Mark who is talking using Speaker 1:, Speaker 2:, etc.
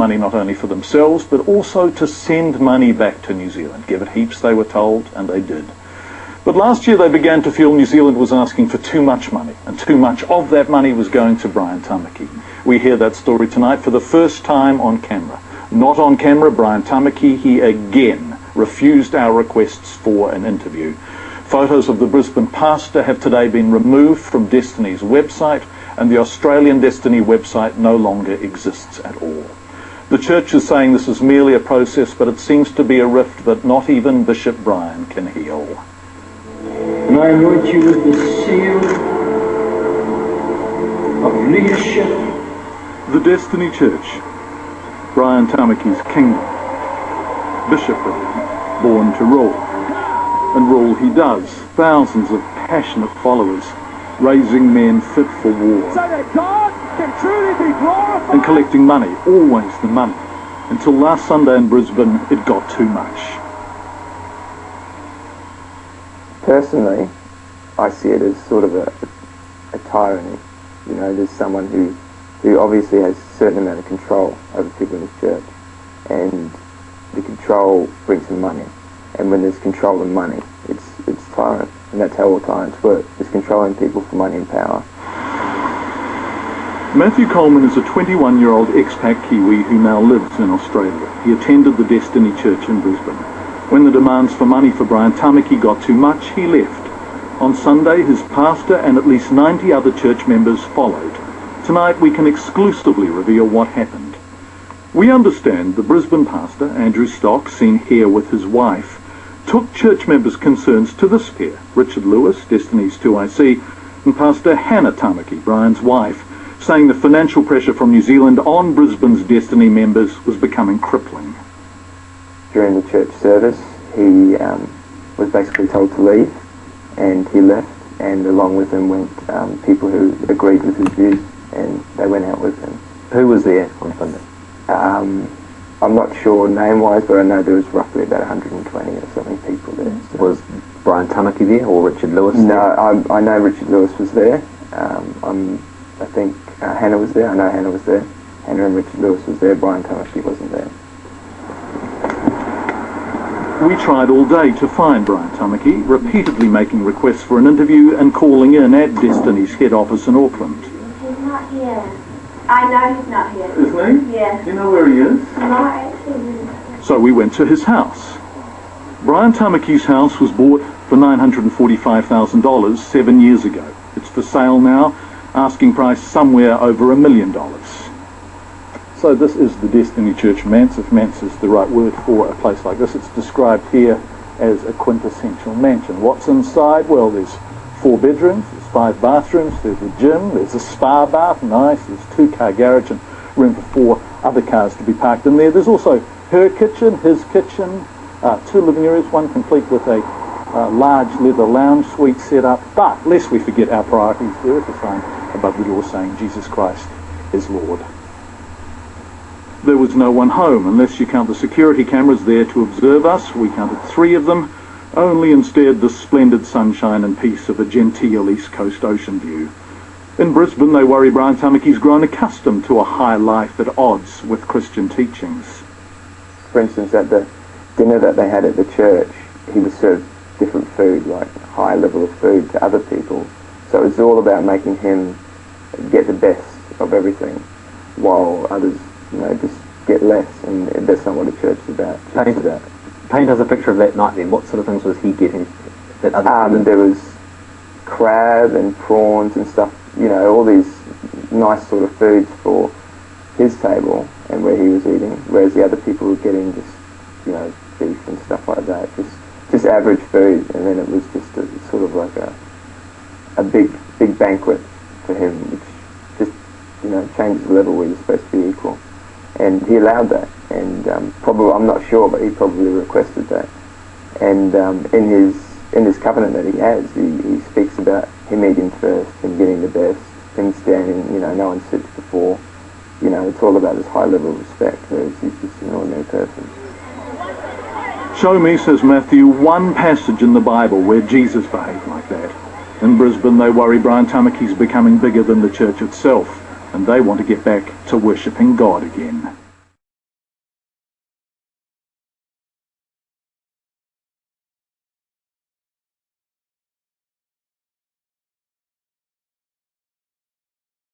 Speaker 1: money not only for themselves, but also to send money back to New Zealand. Give it heaps, they were told, and they did. But last year they began to feel New Zealand was asking for too much money, and too much of that money was going to Brian Tamaki. We hear that story tonight for the first time on camera. Not on camera, Brian Tamaki, he again refused our requests for an interview. Photos of the Brisbane pastor have today been removed from Destiny's website, and the Australian Destiny website no longer exists at all. The church is saying this is merely a process, but it seems to be a rift that not even Bishop Brian can heal.
Speaker 2: And I anoint you with the seal of leadership.
Speaker 1: The Destiny Church, Brian Tamaki's kingdom, bishop born to rule. And rule he does, thousands of passionate followers, raising men fit for war.
Speaker 3: So that God can truly be glorified.
Speaker 1: And collecting money, always the money. Until last Sunday in Brisbane, it got too much.
Speaker 4: Personally, I see it as sort of a tyranny. You know, there's someone who obviously has a certain amount of control over people in his church, and the control brings him money. And when there's control and money, it's tyrant, and that's how all tyrants work. It's controlling people for money and power.
Speaker 1: Matthew Coleman is a 21-year-old expat Kiwi who now lives in Australia. He attended the Destiny Church in Brisbane. When the demands for money for Brian Tamaki got too much, he left. On Sunday, his pastor and at least 90 other church members followed. Tonight, we can exclusively reveal what happened. We understand the Brisbane pastor, Andrew Stock, seen here with his wife, took church members' concerns to this pair, Richard Lewis, Destiny's 2IC, and Pastor Hannah Tamaki, Brian's wife, saying the financial pressure from New Zealand on Brisbane's Destiny members was becoming crippling.
Speaker 4: During the church service, he was basically told to leave, and he left, and along with him went people who agreed with his views, and they went out with him.
Speaker 5: Who was there on Sunday?
Speaker 4: I'm not sure name-wise, but I know there was roughly about 120 or something people there. So.
Speaker 5: Was Brian Tamaki there, or Richard Lewis?
Speaker 4: No, I know Richard Lewis was there. I think Hannah was there. I know Hannah was there. Hannah and Richard Lewis was there. Brian Tamaki wasn't there.
Speaker 1: We tried all day to find Brian Tamaki, repeatedly making requests for an interview and calling in at Destiny's head office in Auckland.
Speaker 6: He's not here. I know he's not here.
Speaker 1: Isn't he?
Speaker 6: Yeah.
Speaker 1: Do you know where he is?
Speaker 6: No, actually.
Speaker 1: So we went to his house. Brian Tamaki's house was bought for $945,000 7 years ago. It's for sale now, asking price somewhere over $1 million. So this is the Destiny Church manse, if manse is the right word for a place like this. It's described here as a quintessential mansion. What's inside? Well, there's 4 bedrooms, there's 5 bathrooms, there's a gym, there's a spa bath, nice, there's 2-car garage and room for 4 other cars to be parked in there. There's also her kitchen, his kitchen, 2 living areas, one complete with a large leather lounge suite set up. But lest we forget our priorities, there is a sign above the door saying Jesus Christ is Lord. There was no one home, unless you count the security cameras there to observe us. We counted 3 of them, only instead the splendid sunshine and peace of a genteel East Coast ocean view. In Brisbane, they worry Brian Tamaki's grown accustomed to a high life at odds with Christian teachings.
Speaker 4: For instance, at the dinner that they had at the church, he was served different food, like high level of food to other people. So it's all about making him get the best of everything, while others, you know, just get less, and that's not what a church is about.
Speaker 5: Paint us a picture of that night then. What sort of things was he getting that other
Speaker 4: there was crab and prawns and stuff, you know, all these nice sort of foods for his table and where he was eating, whereas the other people were getting just, you know, beef and stuff like that, just average food, and then it was just sort of like a big banquet for him, which just, you know, changes the level where you're supposed to be equal. And he allowed that, and probably, I'm not sure, but he probably requested that. And in his covenant that he has, he speaks about him eating first, him getting the best, him standing, you know, no one sits before. You know, it's all about this high level of respect, whereas he's just an ordinary person.
Speaker 1: Show me, says Matthew, one passage in the Bible where Jesus behaved like that. In Brisbane, they worry Brian Tamaki's becoming bigger than the church itself, and they want to get back to worshipping God again.